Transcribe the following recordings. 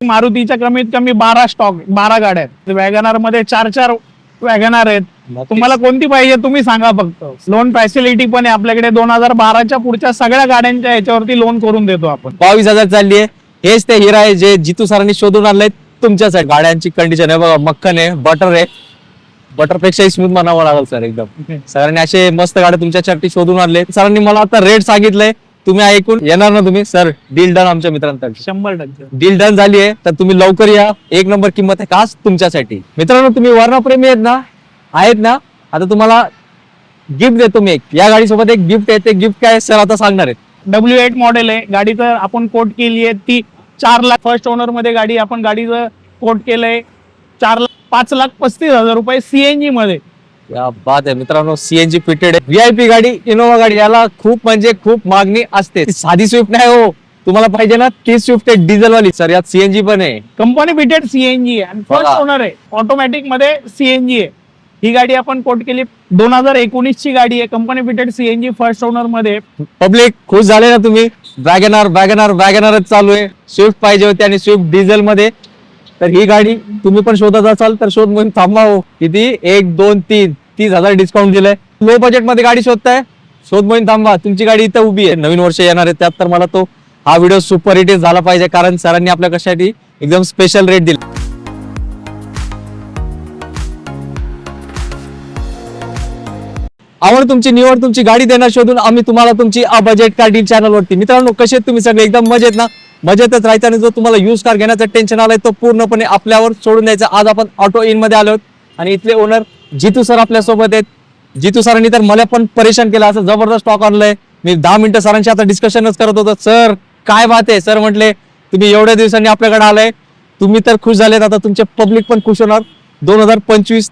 मारुतीच्या कमीत कमी 12 स्टॉक 12 गाड्या आहेत. वॅगनार मध्ये 4 वॅगनार आहेत. तुम्हाला कोणती पाहिजे तुम्ही सांगा फक्त. लोन फॅसिलिटी पण आहे आपल्याकडे. 2012च्या पुढच्या सगळ्या गाड्यांच्या याच्यावरती लोन करून देतो आपण. 22,000 चालली आहे. हेच ते हिरा आहे जे जितू सरांनी शोधून आणलंय तुमच्यासाठी. गाड्यांची कंडिशन आहे बघा, मक्खन आहे, बटर आहे. बटर पेक्षाही स्मूथ म्हणावं लागेल सर एकदम. सरांनी असे मस्त गाड्या तुमच्यासाठी शोधून आणले. सरांनी मला आता रेट सांगितलंय, तुम्ही ऐकून येणार ना तुम्ही. सर डील डन आमच्या मित्रांसाठी. 100% डील डन झाली आहे तर तुम्ही लवकर या. एक नंबर किंमत आहे खास तुमच्यासाठी. मित्रांनो तुम्ही वर्णप्रेमी आहेत ना आता तुम्हाला गिफ्ट देतो मी एक. या गाडीसोबत एक गिफ्ट आहे. ते गिफ्ट काय सर आता सांगणार आहेत. W8 मॉडेल आहे. गाडी तर आपण कोट केली आहे ती 4 लाख. फर्स्ट ओनर मध्ये गाडी आपण गाडीचं कोट केलंय 5,35,000 रुपये सीएनजी मध्ये. या बात आहे मित्रांनो. सीएनजी फिटेड आहे. व्हीआयपी गाडी, इनोवा गाडी, याला खूप म्हणजे खूप मागणी असते. साधी स्विफ्ट नाही हो, तुम्हाला पाहिजे ना ती स्विफ्ट आहे डिझेल वाली. सर यात सीएनजी पण आहे. कंपनी फिटेड सीएनजी आहे आणि फर्स्ट ओनर आहे. ऑटोमॅटिक मध्ये सीएनजी आहे. ही गाडी आपण कोट केली 2019 ची गाडी आहे. Company fitted CNG first owner मध्ये. पब्लिक खुश झाले ना तुम्ही. वॅगनारच चालू आहे. स्विफ्ट पाहिजे होती आणि स्विफ्ट डिझेल मध्ये. तर ही गाडी तुम्ही पण शोधत असाल तर शोध मोहीम थांबा हो. किती 1 2 3 30,000 डिस्काउंट दिलंय. लो बजेट मध्ये गाडी शोधताय, शोध मोहीम थांबा. तुमची गाडी इथं उभी आहे. नवीन वर्ष येणार आहे त्यात तर मला तो हा व्हिडिओ सुपर हिट झाला पाहिजे कारण सरांनी आपल्या कशासाठी एकदम स्पेशल रेट दिले. आवड तुमची, निवड तुमची, गाडी देणार शोधून आम्ही तुम्हाला तुमची बजेट कार डील चॅनल वरती. मित्रांनो कसे तुम्ही सगळे एकदम मजेत ना. मजेतच राहायचं आणि जो तुम्हाला यूज कार घेण्याचं टेन्शन आलंय तो पूर्णपणे आपल्यावर सोडून द्यायचा. आज आपण ऑटो इन मध्ये आलो आणि इथले ओनर जितू सर आपल्या सोबत आहेत. जितू सरांनी तर मला पण परेशान केलं. असं जबरदस्त स्टॉक आणलंय. मी 10 मिनिटं सरांशी आता डिस्कशनच करत होतो. सर काय बात आहे. सर म्हटले तुम्ही एवढ्या दिवसांनी आपल्याकडे आलाय, तुम्ही तर खुश झालेत, आता तुमचे पब्लिक पण खुश होणार. 2025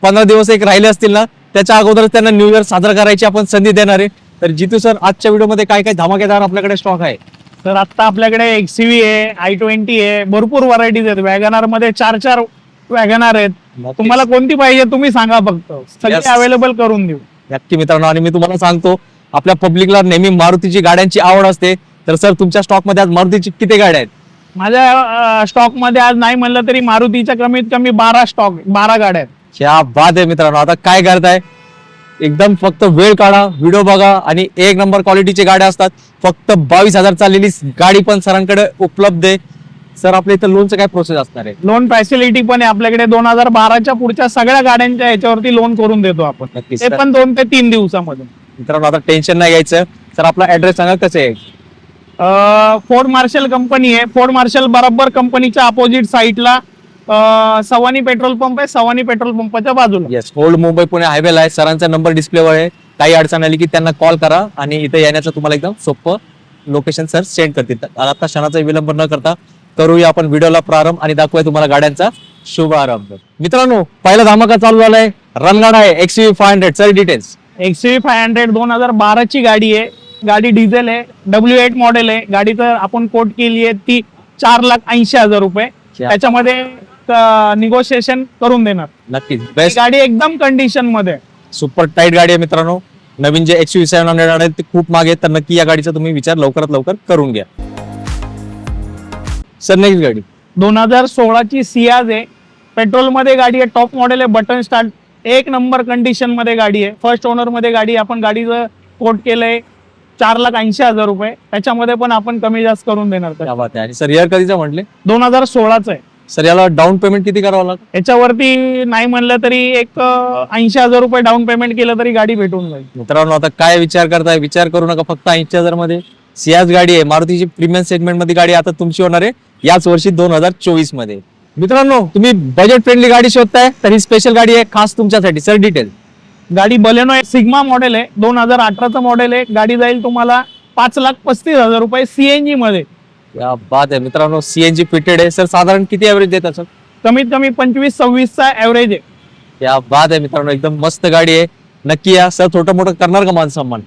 15 दिवस एक राहिले असतील ना, त्याच्या अगोदरच त्यांना न्यू इयर साजरा करायची आपण संधी देणार आहे. तर जितू सर आजच्या व्हिडिओमध्ये काय काय धमाकेदार आपल्याकडे स्टॉक आहे. तर आता आपल्याकडे XCV आहे, i20 आहे, भरपूर व्हरायटीज आहेत. वॅगनार मध्ये 4 वॅगनार आहेत. तुम्हाला कोणती पाहिजे तुम्ही सांगा फक्त. सगळे अवेलेबल करून देऊ. नक्की मित्रांनो. आणि मी तुम्हाला सांगतो आपल्या पब्लिकला नेहमी मारुतीची गाड्यांची आवड असते. तर सर तुमच्या स्टॉक मध्ये आज मारुतीची किती गाड्या आहेत. माझ्या स्टॉक मध्ये आज नाही म्हणलं तरी मारुतीच्या कमीत कमी 12 गाड्या आहेत. क्या बात आहे मित्रांनो. आता काय करताय, एकदम फक्त वेळ काढा, व्हिडिओ बघा आणि एक नंबर क्वालिटीची गाड्या असतात. फक्त 22,000 चाललेली गाडी पण सरांकडे उपलब्ध आहे. सर आपल्या इथं लोनचं काय प्रोसेस असणार आहे. लोन फॅसिलिटी पण आहे आपल्याकडे. 2012च्या पुढच्या सगळ्या गाड्यांच्या याच्यावरती लोन करून देतो आपण. नक्कीच ते सर. पण 2 ते 3 दिवसामध्ये. मित्रांनो आता टेन्शन नाही घ्यायचं. सर आपला ऍड्रेस सांगा कसे आहे. फोर्ड मार्शल कंपनी आहे. फोर्ड मार्शल बरोबर कंपनीच्या अपोजिट साईडला सवानी पेट्रोल पंप आहे. सवानी पेट्रोल पंपाच्या बाजूला. येस, ओल्ड मुंबई पुणे हायवेला आहे. सरांचा नंबर डिस्प्लेवर आहे. काही अडचण आली की त्यांना कॉल करा आणि इथे येण्याचं तुम्हाला एकदम सोपं लोकेशन सर सेंड करतील. आता क्षणाचा विलंब न करता करूया आपण व्हिडिओला प्रारंभ आणि दाखवूया तुम्हाला गाड्यांचा शुभारंभ. मित्रांनो पहिला धमाका चालू झालाय. रणगाडा आहे XUV 500. Sir details. XUV 500 2012 ची गाडी आहे. गाडी डिझेल आहे. W8 मॉडेल आहे. गाडी तर आपण कोट केली आहे ती 4,80,000 रुपये. त्याच्यामध्ये निगोशिएशन करून देणार. नक्कीच बेस्ट गाडी एकदम कंडिशन मध्ये. सुपर टाईट गाडी आहे मित्रांनो. नवीन जे XUV 700 आहे ते खूप मागे, तर नक्की या गाडीचा तुम्ही विचार लवकरात लवकर करून घ्या. सर नेक्स्ट गाडी 2016 ची सियाज आहे. पेट्रोल मध्ये गाडी आहे. टॉप मॉडेल आहे. Button start. एक नंबर कंडिशन मध्ये गाडी आहे. फर्स्ट ओनर मध्ये गाडी आपण गाडीचं कोट केलंय 4,80,000 रुपये. त्याच्यामध्ये पण आपण कमी जास्त करून देणार. क्या बात आहे. आणि सर इयर कधीचा म्हटले. 2016च आहे. सर याला डाऊन पेमेंट किती करावं लागतं. याच्यावरती नाही म्हणलं तरी एक 80,000 रुपये डाऊन पेमेंट केलं तरी गाडी भेटून जाईल. मित्रांनो आता काय विचार करताय, विचार करू नका. फक्त 80,000 मध्ये सियाज गाडी आहे. मारुतीची प्रीमियम सेगमेंट मध्ये गाडी आता तुमची होणार आहे याच वर्षी 2024 मध्ये. मित्रांनो तुम्ही बजेट फ्रेंडली गाडी शोधताय तर ही स्पेशल गाडी आहे खास तुमच्यासाठी. Sir detail. गाडी बलेनो आहे. सिग्मा मॉडेल आहे. 2018चं मॉडेल आहे. गाडी जाईल तुम्हाला 5,35,000 रुपये सीएनजी मध्ये. या बात आहे मित्रांनो. सीएनजी फिटेड आहे. सर साधारण किती ऍव्हरेज देतात सर. कमीत कमी 25-26चा ऍव्हरेज आहे. या बात आहे मित्रांनो. एकदम मस्त गाडी आहे. नक्की या सर. छोटं मोठं करणार का मान सन्मान.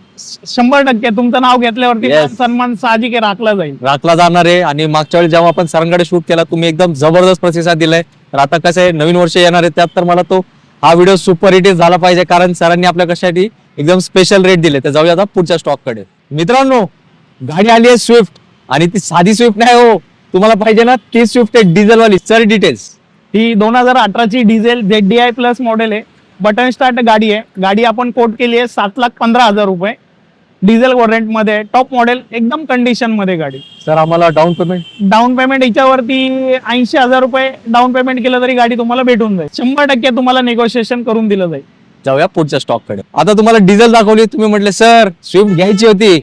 100% तुमचं नाव घेतल्यावरती Yes. सन्मान साहजिक आहे, राखला जाईल. राखला जाणार आहे. आणि मागच्या वेळी जेव्हा आपण सरांकडे शूट केला तुम्ही एकदम जबरदस्त प्रतिसाद दिलाय. तर आता कसं आहे नवीन वर्ष येणार आहे त्यात तर मला तो हा व्हिडिओ सुपर हिट झाला पाहिजे कारण सरांनी आपल्या कशासाठी एकदम स्पेशल रेट दिले. तर जाऊया आता पुढच्या स्टॉक कडे. मित्रांनो गाडी आली आहे स्विफ्ट आणि ती साधी स्विफ्ट नाही हो, तुम्हाला पाहिजे ना ती स्विफ्ट आहे डिझेल वाली. Sir details. ही 2018ची डिझेल ZDI प्लस मॉडेल आहे. बटन स्टार्ट गाडी आहे. गाडी आपण कोट केली आहे 7,15,000 रुपये. डिझेल वॉरंट मध्ये टॉप मॉडेल, एकदम कंडिशन मध्ये गाडी. सर आम्हाला डाऊन पेमेंट याच्यावरती 80,000 रुपये डाऊन पेमेंट केलं तरी गाडी तुम्हाला भेटून जाईल. 100% तुम्हाला निगोशिएशन करून दिलं जाईल. जाऊया पुढच्या स्टॉक कडे. आता तुम्हाला डिझेल दाखवली, तुम्ही म्हटले सर स्विफ्ट घ्यायची होती,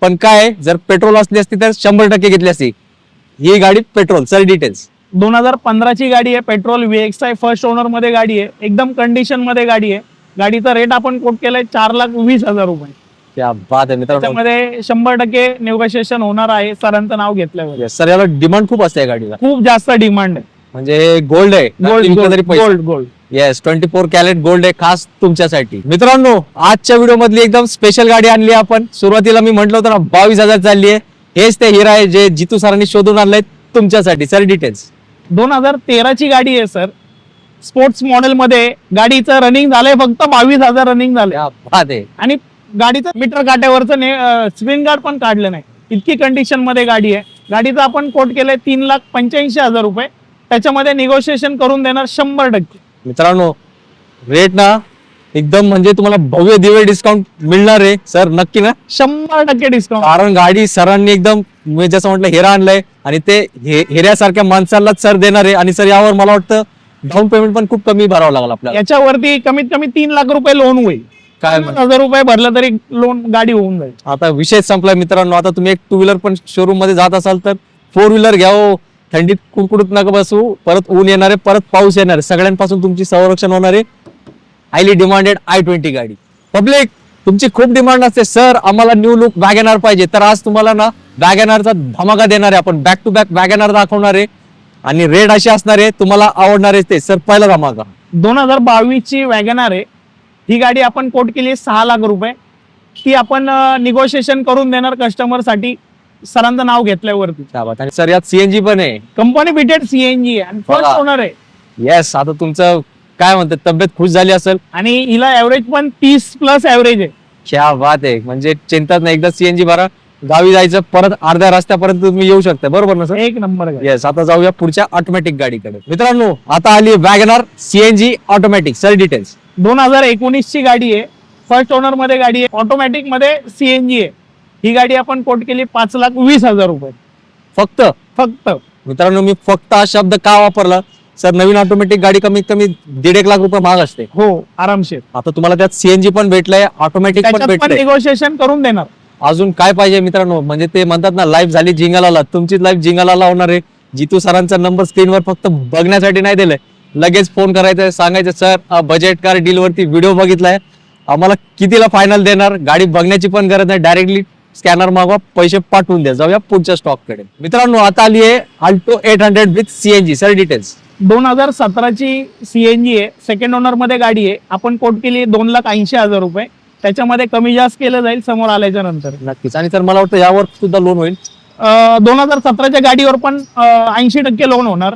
पण काय जर पेट्रोल असली असती तर 100% घेतली असती. ही गाडी पेट्रोल. Sir details. 2015ची गाडी आहे. पेट्रोल VXI फर्स्ट ओनर मध्ये गाडी आहे. एकदम कंडिशन मध्ये गाडी आहे. गाडीचा रेट आपण कोट केलाय 4,20,000 रुपये. क्या बात आहे मित्रांनो. त्याच्यामध्ये 100% निगोशिएशन होणार आहे सरांचं नाव घेतल्यावर. सर याला डिमांड खूप असते या गाडीला. खूप जास्त डिमांड आहे. म्हणजे गोल्ड आहे. गोल्ड. येस 24 कॅरेट गोल्ड आहे खास तुमच्यासाठी. मित्रांनो आजच्या व्हिडिओ मधली एकदम स्पेशल गाडी आणली आपण. सुरुवातीला मी म्हटलं होतं ना 22,000 चालली आहे. हेच ते हिरा आहे जे जितू सरांनी शोधून आणलंय तुमच्यासाठी. Sir details. 2013ची गाडी आहे सर. स्पोर्ट्स मॉडेल मध्ये गाडीचं रनिंग झालंय फक्त 22,000 रनिंग झालंय. क्या बात आहे. आणि गाडीचं मीटर काट्यावरचं स्क्रीन गार्ड पण काढलं नाही. इतकी कंडिशन मध्ये गाडी आहे. गाडीचं आपण कोट केलंय 3,85,000 रुपये. त्याच्यामध्ये निगोशिएशन करून देणार 100%. मित्रांनो रेट ना एकदम म्हणजे तुम्हाला भव्य दिव्य डिस्काउंट मिळणार आहे. सर नक्की ना 100% डिस्काउंट. कारण गाडी सरांनी एकदम मी जसं म्हटलं हिरा आणलंय आणि ते हिऱ्यासारख्या माणसालाच सर देणार आहे. आणि सर यावर मला वाटतं डाऊन पेमेंट पण खूप कमी भरावं लागलं आपल्याला. याच्यावरती कमीत कमी 3 लाख रुपये लोन होईल. काय 1,000 रुपये भरलं तरी लोन गाडी होऊन जाईल. आता विषय संपलाय मित्रांनो. आता तुम्ही एक 2 व्हीलर पण शोरूम मध्ये जात असाल तर 4 व्हीलर घ्या. थंडीत कुडकुडत नका बसू. परत ऊन येणार आहे, परत पाऊस येणार आहे. सगळ्यांपासून तुमची संरक्षण होणार आहे. हायली डिमांडेड i20 गाडी. पब्लिक तुमची खूप डिमांड असते सर आम्हाला न्यू लुक वॅगनआर पाहिजे. तर आज तुम्हाला ना वॅगनआरचा धमाका देणार आहे आपण. बॅक टू बॅक वॅगनआर दाखवणार आहे आणि रेट अशी असणार आहे तुम्हाला आवडणार आहे ते. सर पहिला धमाका 2022ची वॅगनआर आहे. ही गाडी आपण कोट केली 6 लाख रुपये. ती आपण निगोशिएशन करून देणार कस्टमर साठी सरांचं नाव घेतल्यावरती. आणि सर यात सीएनजी पण आहे. कंपनी फिटेड CNG आहे आणि फर्स्ट ओनर आहे. येस आता तुमचं काय म्हणतात तब्येत खुश झाली असेल. आणि हिला ऍव्हरेज पण 30+ ऍव्हरेज आहे. क्या बात आहे. म्हणजे चिंताच नाही. एकदा सीएनजी भरा गावी जायचं परत अर्ध्या रस्त्यापर्यंत तुम्ही येऊ शकता. बरोबर ना सर. एक नंबर. येस आता जाऊया पुढच्या ऑटोमॅटिक गाडीकडे. मित्रांनो आता आली WagonR CNG automatic. Sir details. 2019ची गाडी आहे. फर्स्ट ओनर मध्ये गाडी आहे. ऑटोमॅटिक मध्ये CNG आहे. ही गाडी आपण कोट केली 5,20,000 रुपये. फक्त मित्रांनो मी फक्त हा शब्द का वापरला सर नवीन ऑटोमॅटिक गाडी कमीत कमी 1.5 लाख रुपये महाग असते. हो आरामशीर. आता तुम्हाला त्यात CNG पण भेटलंय ऑटोमॅटिक पण भेटलंय. निगोशिएशन करून देणार. अजून काय पाहिजे मित्रांनो. म्हणजे ते म्हणतात ना लाईफ झाली जिंगालाला. तुमची लाईफ जिंगालाला होणार आहे. जितू सरांचा नंबर स्क्रीनवर फक्त बघण्यासाठी नाही दिलाय. लगेच फोन करायचा सांगायचं सर बजेट कार डील वरती व्हिडिओ बघितलाय आम्हाला कितीला फायनल देणार. गाडी बघण्याची पण गरज नाही. डायरेक्टली स्कॅनर मागवा पैसे पाठवून द्या. जाऊया पुढच्या स्टॉक कडे. मित्रांनो आता आली आहे Alto 800 with CNG. Sir details. 2017ची CNG आहे. सेकंड ओनर मध्ये गाडी आहे. आपण कोट केली 2,80,000 रुपये. त्याच्यामध्ये कमी जास्त केलं जाईल समोर आल्याच्या नंतर. नक्कीच. आणि सर मला वाटतं यावर सुद्धा लोन होईल. 2017च्या गाडीवर पण 80% लोन होणार.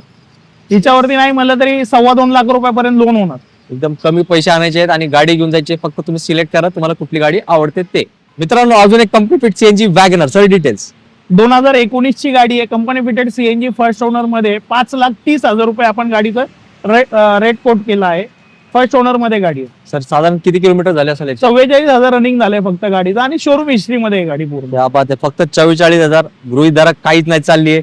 हिच्यावरती नाही म्हणलं तरी 2.25 लाख रुपयापर्यंत लोन होणार. एकदम कमी पैसे आणायचे आहेत आणि गाडी घेऊन जायची. फक्त तुम्ही सिलेक्ट करा तुम्हाला कुठली गाडी आवडते ते. मित्रांनो अजून एक company fit CNG WagonR. Sir details. 2019ची गाडी आहे. Company fitted CNG first owner मध्ये 5,30,000 रुपये आपण गाडीचं रेट कोट केला आहे. फर्स्ट ओनर मध्ये गाडी आहे. सर साधारण किती किलोमीटर झाले असेल. 44,000 रनिंग झालंय फक्त गाडीचं आणि शोरूम हिस्ट्री मध्ये गाडी पूर्ण. या बात आहे. फक्त 44,000 गृहित दरात काहीच नाही चालली आहे.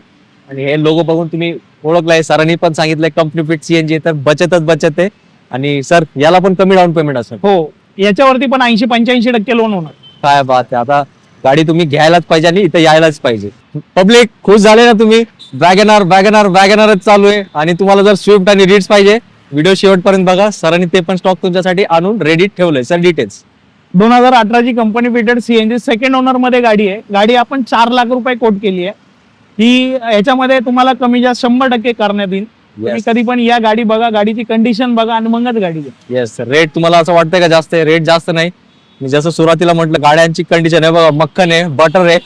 आणि हे लोगो बघून तुम्ही ओळखलाय. सरांनी पण सांगितलंय कंपनी फिट CNG. तर बचतच बचत आहे. आणि सर याला पण कमी डाऊन पेमेंट असेल. हो याच्यावरती पण 80-85% लोन होणार. काय बात आहे. आता गाडी तुम्ही घ्यायलाच पाहिजे आणि इथे यायलाच पाहिजे. पब्लिक खुश झाले ना तुम्ही. वॅगनआरच चालू आहे. आणि तुम्हाला जर स्विफ्ट आणि रिट्स पाहिजे व्हिडिओ शेवटपर्यंत बघा. सरांनी ते पण स्टॉक तुमच्यासाठी आणून रेडी ठेवलंय. Sir details. 2018ची company fitted CNG second owner मध्ये गाडी आहे. गाडी आपण 4 लाख रुपये कोट केली आहे. ही याच्यामध्ये तुम्हाला कमी जास्त 100% करण्यात येईल. तुम्ही कधी पण या गाडी बघा. गाडीची कंडिशन बघा आणि मगच गाडी घ्या. येस रेट तुम्हाला असं वाटतंय का जास्त आहे. रेट जास्त नाही. मी जसं सुरुवातीला म्हटलं गाड्यांची कंडिशन आहे बघा. मक्खन आहे बटर आहे.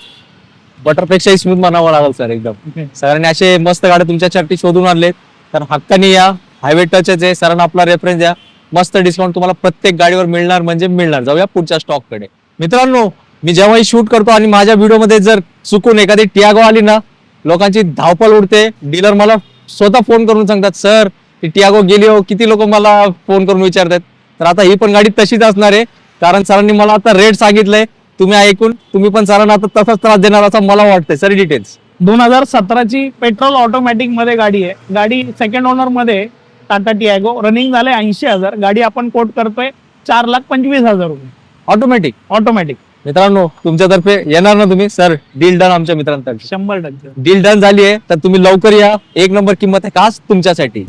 बटर पेक्षाही स्मूथ म्हणावं लागेल सर एकदम. सरांनी असे मस्त गाड्या तुमच्यासाठी शोधून आणले. तर हक्काने या. हायवे टचच आहे. सरांना आपला रेफरन्स द्या. मस्त डिस्काउंट तुम्हाला प्रत्येक गाडीवर मिळणार म्हणजे मिळणार. जाऊया पुढच्या स्टॉक कडे. मित्रांनो मी जेव्हाही शूट करतो आणि माझ्या व्हिडिओ मध्ये जर चुकून एखादी टियागो आली ना लोकांची धावपळ उडते. डीलर मला स्वतः फोन करून सांगतात, सर ती टियागो गेली हो. किती लोक मला फोन करून विचारतात. तर आता ही पण गाडी तशीच असणार आहे, कारण सरांनी मला आता रेट सांगितलंय. तुम्ही ऐकून तुम्ही पण सरांना आता तसाच त्रास देणार असं मला वाटतंय. Sir details. 2017ची पेट्रोल ऑटोमॅटिक मध्ये गाडी आहे. गाडी सेकंड ओनर मध्ये टाटा टियागो, रनिंग झाले 80,000. गाडी आपण कोट करतोय 4,25,000 रुपये ऑटोमॅटिक. ऑटोमॅटिक. मित्रांनो तुमच्यातर्फे येणार ना तुम्ही? सर डील डन आमच्या मित्रांतर्फे. 100%. डील डन झाली आहे तर तुम्ही लवकर या. एक नंबर किंमत आहे खास तुमच्यासाठी.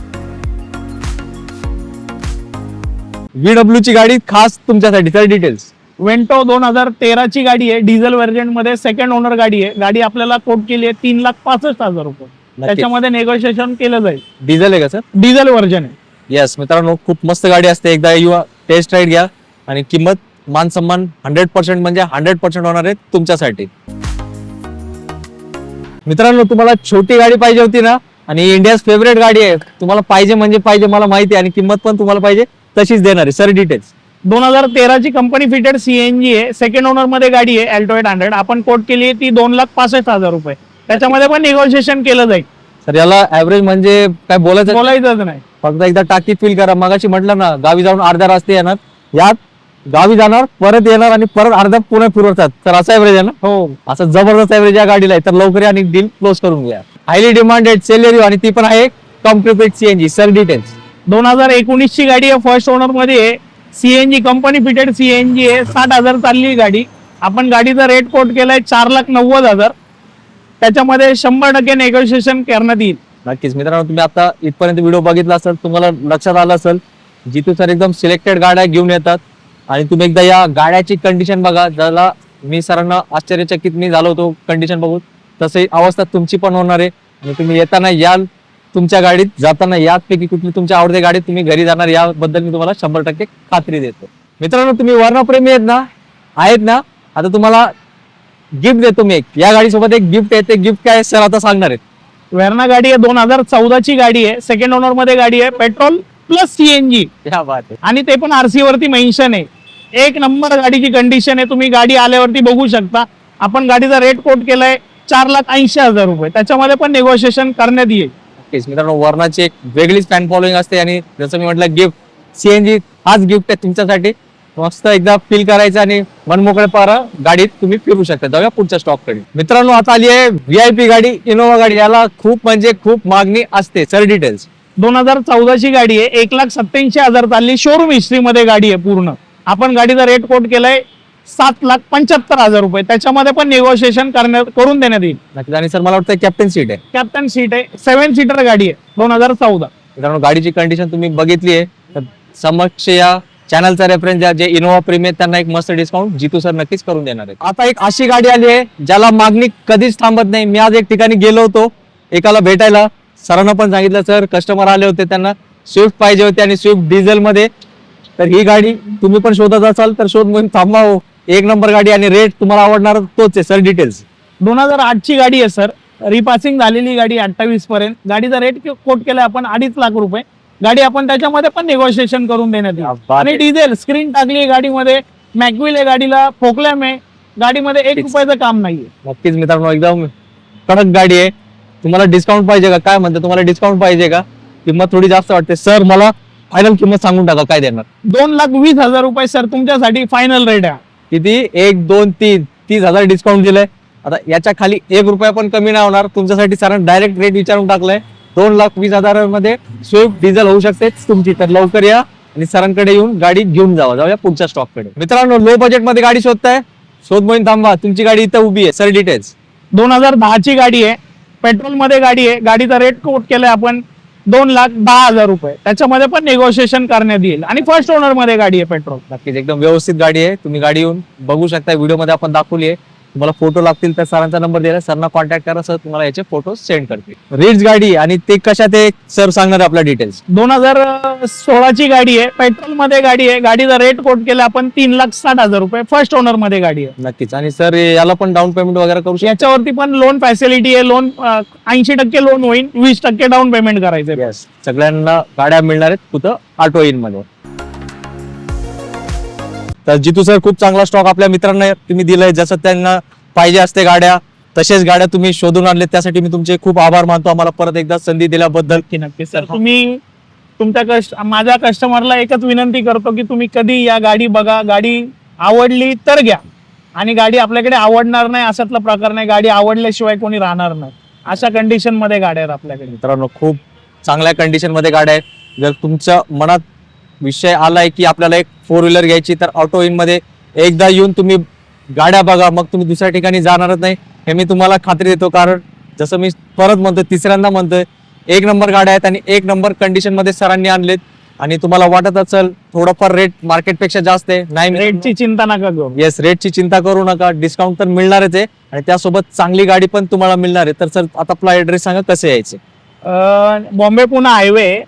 VW ची गाडी खास तुमच्यासाठी. Sir details. वेंटो 2013ची गाडी आहे, डिझेल व्हर्जन मध्ये सेकंड ओनर गाडी आहे. गाडी आपल्याला कोट केली आहे 3,65,000 रुपये. त्याच्यामध्ये नेगोशिएशन केलं जाईल. डिझेल आहे का सर? डिझेल व्हर्जन आहे. येस मित्रांनो, खूप मस्त गाडी असते. एकदा युवा टेस्ट राईड घ्या आणि किंमत मान सन्मान 100% म्हणजे 100% होणार आहे तुमच्यासाठी. मित्रांनो तुम्हाला छोटी गाडी पाहिजे होती ना, आणि इंडियाज फेवरेट गाडी आहे, तुम्हाला पाहिजे म्हणजे पाहिजे, मला माहिती आहे, आणि किंमत पण तुम्हाला पाहिजे तशीच देणार आहे. Sir details. 2013ची कंपनी फिटेड सीएनजी आहे, सेकंड ओनर मध्ये गाडी आहे. अल्टो 800 आपण कोट केली आहे ती 2,65,000 रुपये. त्याच्यामध्ये पण निगोशिएशन केलं जाईल. सर याला ऍव्हरेज म्हणजे काय बोलायचंच नाही. फक्त एकदा टाकी फील करा. मगाशी म्हटलं ना, गावी जाऊन अर्ध्या रस्ते येणार, यात गावी जाणार, परत येणार आणि परत अर्ध्या पुणे फिरवतात. तर असं ऍव्हरेज आहे ना? हो, असं जबरदस्त ऍव्हरेज या गाडीला आहे. तर लवकर या आणि डील क्लोज करून घ्या. हायली डिमांडेड सेलेरिओ, आणि ती पण आहे कॉम्प्लिकेट सीएनजी. Sir details. 2019ची गाडी आहे, फर्स्ट ओनर मध्ये आहे. सीएनजी कंपनी फिटेड सीएनजी आहे. 60,000 चालली गाडी. आपण गाडीचा रेट कोट केलाय 4,90,000. त्याच्यामध्ये 100% नेगोशिएशन करण्यात येईल. नक्कीच मित्रांनो, तुम्ही आता इथपर्यंत व्हिडिओ बघितला असेल, तुम्हाला लक्षात आलं असेल जितू सर एकदम सिलेक्टेड गाड्या घेऊन येतात. आणि तुम्ही एकदा या गाड्याची कंडिशन बघा, ज्याला मी सरांना आश्चर्यचकित मी झालो होतो कंडिशन बघून, तसंही अवस्था तुमची पण होणार आहे. आणि तुम्ही येताना याल तुमच्या गाडीत, जाताना यापैकी कुठली तुमच्या आवडती गाडीत तुम्ही घरी जाणार, याबद्दल मी तुम्हाला 100% खात्री देतो. मित्रांनो तुम्ही वर्णप्रेमी आहेत ना, आता तुम्हाला गिफ्ट देतो मी एक. या गाडीसोबत एक गिफ्ट आहे. ते गिफ्ट काय सर आता सांगणार आहेत. वेर्ना गाडी आहे, 2014ची गाडी आहे, सेकंड ओनर मध्ये गाडी आहे, पेट्रोल प्लस सीएनजी, क्या बात आहे. आणि ते पण आरसी वरती मेन्शन आहे. एक नंबर गाडीची कंडिशन आहे. तुम्ही गाडी आल्यावरती बघू शकता. आपण गाडीचा रेट कोट केलाय 4,80,000 रुपये. त्याच्यामध्ये पण नेगोशिएशन करण्यात येईल. मित्रांनो वर्णाची एक वेगळीच फॅन फॉलोइंग असते, आणि जसं मी म्हटलं गिफ्ट सीएनजी हाच गिफ्ट आहे तुमच्यासाठी. मस्त एकदा फील करायचं आणि मनमोकळे पारा गाडीत तुम्ही फिरू शकता. जाऊया पुढच्या स्टॉक कडे. मित्रांनो आता आली आहे VIP गाडी, इनोवा गाडी. याला खूप म्हणजे खूप मागणी असते. Sir details. 2014ची गाडी आहे, 1,87,000 चालली. शोरूम हिस्ट्री मध्ये गाडी आहे पूर्ण. आपण गाडीचा रेट कोट केलाय 7,75,000 रुपये. त्याच्यामध्ये पण नेगोशिएशन करून देण्यात येईल. नक्कीच. आणि सर मला वाटतं कॅप्टन सीट आहे. कॅप्टन सीट आहे, 7 सीटर गाडी आहे 2014. मित्रांनो गाडीची कंडिशन तुम्ही बघितली आहे, तर समक्ष या चॅनलचा रेफरन्स द्या. जे इनोवा प्रेमी आहेत त्यांना एक मस्त डिस्काउंट जितू सर नक्कीच करून देणार आहेत. आता एक अशी गाडी आली आहे ज्याला मागणी कधीच थांबत नाही. मी आज एक ठिकाणी गेलो होतो एकाला भेटायला. सरांना पण सांगितलं, सर कस्टमर आले होते, त्यांना स्विफ्ट पाहिजे होती आणि स्विफ्ट डिझेल मध्ये. तर ही गाडी तुम्ही पण शोधत असाल तर शोध मोहीम थांबवा हो. एक नंबर गाडी आणि रेट तुम्हाला आवडणार तोच आहे. Sir details. 2008ची गाडी आहे सर, रिपासिंग झालेली गाडी 28 पर्यंत. गाडीचा रेट कोट केलाय आपण 2.5 लाख रुपये. गाडी आपण त्याच्यामध्ये पण नेगोशिएशन करून देण्यात येईल. आणि डिझेल स्क्रीन टाकली आहे गाडीमध्ये, मॅकविल आहे गाडीला, फोकलॅम आहे गाडीमध्ये, 1 रुपयाचं काम नाहीये. नक्कीच मित्रांनो एकदम कडक गाडी आहे. तुम्हाला डिस्काउंट पाहिजे का? काय म्हणते, तुम्हाला डिस्काउंट पाहिजे का? किंमत थोडी जास्त वाटते. सर मला फायनल किंमत सांगून टाका, काय देणार? 2,20,000 रुपये सर तुमच्यासाठी फायनल रेट आहे. किती? 1, 2, 3 30,000 डिस्काउंट दिलंय. आता याच्या खाली 1 रुपया पण कमी नाही होणार तुमच्यासाठी. सरांनी डायरेक्ट रेट विचारून टाकलाय. 2,20,000 मध्ये स्विफ्ट डिझेल होऊ शकते तुमची. तर लवकर या आणि सरांकडे येऊन गाडी घेऊन जावा. जाऊया पुढच्या स्टॉक कडे. मित्रांनो लो बजेट मध्ये गाडी शोधताय, शोध मोहीम थांबवा. तुमची गाडी इथं उभी आहे. Sir details. 2010ची गाडी आहे, पेट्रोल मध्ये गाडी आहे. गाडीचा रेट कोट केलाय आपण 2,10,000 रुपये. त्याच्यामध्ये पण नेगोशिएशन करण्यात येईल. आणि फर्स्ट ओनर मध्ये गाडी आहे पेट्रोल. नक्कीच एकदम व्यवस्थित गाडी आहे. तुम्ही गाडी येऊन बघू शकता. व्हिडिओ मध्ये आपण दाखवली आहे. तुम्हाला फोटो लागतील तर सरांचा नंबर दिला, सरांना कॉन्टॅक्ट करा. सर तुम्हाला याचे फोटो सेंड करतील. रिच गाडी आणि ते कशात आहे सर सांगणार आपल्या डिटेल्स. 2016ची गाडी आहे, पेट्रोल मध्ये गाडी आहे. गाडीचा रेट कोट केला आपण 3,60,000 रुपये. फर्स्ट ओनर मध्ये गाडी आहे. नक्कीच. आणि सर याला पण डाऊन पेमेंट वगैरे करू शकतो. याच्यावरती पण लोन फॅसिलिटी आहे. लोन 80% लोन होईल, 20% डाऊन पेमेंट करायचं. येस, सगळ्यांना गाड्या मिळणार आहेत कुठं? ऑटो इन मध्ये. तर जितू सर खूप चांगला स्टॉक आपल्या मित्रांना तुम्ही दिलाय. जसं त्यांना पाहिजे असते गाड्या तसेच गाड्या तुम्ही शोधून आणले त्यासाठी मी तुमचे खूप आभार मानतो आम्हाला परत एकदा संधी दिल्याबद्दल. नक्की नक्की सर. तुम्ही तुमच्या माझ्या कस्टमरला एकच विनंती करतो की तुम्ही कधी या गाडी बघा, गाडी आवडली तर घ्या, आणि गाडी आपल्याकडे आवडणार नाही अशातला प्रकार नाही, गाडी आवडल्याशिवाय कोणी राहणार नाही, अशा कंडिशन मध्ये गाड्या आहेत आपल्याकडे. मित्रांनो खूप चांगल्या कंडिशन मध्ये गाड्या आहेत. जर तुमच्या मनात विषय आलाय की आपल्याला एक 4 व्हीलर घ्यायची तर ऑटो इन मध्ये एकदा येऊन तुम्ही गाड्या बघा, मग तुम्ही दुसऱ्या ठिकाणी जाणारच नाही हे मी तुम्हाला खात्री देतो. कारण जसं मी परत म्हणतोय, तिसऱ्यांदा म्हणतोय, 1 नंबर गाड्या आहेत आणि 1 नंबर कंडिशन मध्ये सरांनी आणलेत. आणि तुम्हाला वाटत असेल थोडंफार रेट मार्केटपेक्षा जास्त आहे, नाही रेटची चिंता नका करू. येस, रेटची चिंता करू नका, डिस्काउंट तर मिळणारच आहे आणि त्यासोबत चांगली गाडी पण तुम्हाला मिळणार आहे. तर सर आता आपला ऍड्रेस सांगा, कसे यायचे? बॉम्बे पुणे हायवे,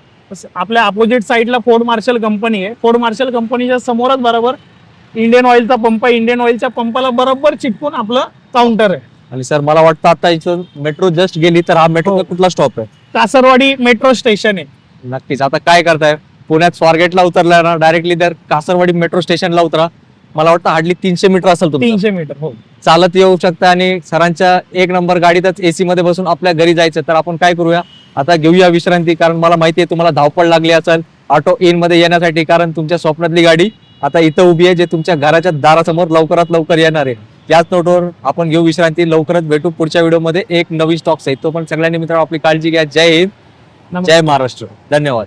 आपल्या अपोजिट साईडला फोर्ड मार्शल कंपनी आहे. फोर्ड मार्शल कंपनीच्या समोरच बरोबर इंडियन ऑइलचा पंप आहे. इंडियन ऑइलच्या पंपाला बरोबर चिटकून आपलं काउंटर आहे. आणि सर मला वाटतं आता इथून मेट्रो जस्ट गेली तर हा मेट्रो कुठला स्टॉप आहे? कासरवाडी मेट्रो स्टेशन आहे. नक्कीच. आता काय करताय, पुण्यात स्वारगेटला उतरलाय ना, डायरेक्टली तर कासरवाडी मेट्रो स्टेशनला उतरा. मला वाटतं हार्डली 300 मीटर असेल तुमचं. 300 मीटर. हो, चालत येऊ शकता आणि सरांच्या 1 नंबर गाडीतच एसी मध्ये बसून आपल्या घरी जायचं. तर आपण काय करूया, आता घेऊया विश्रांती, कारण मला माहिती आहे तुम्हाला धावपळ लागली असेल ऑटो इन मध्ये येण्यासाठी, कारण तुमच्या स्वप्नातली गाडी आता इथं उभी आहे, जे तुमच्या घराच्या दारासमोर लवकरात लवकर येणार आहे. याच नोटवर आपण घेऊ विश्रांती. लवकरच भेटू पुढच्या व्हिडिओमध्ये एक नवीन स्टॉक सहित. तो पण सगळ्यांनी मित्रांनो आपली काळजी घ्या. जय हिंद, जय महाराष्ट्र. धन्यवाद.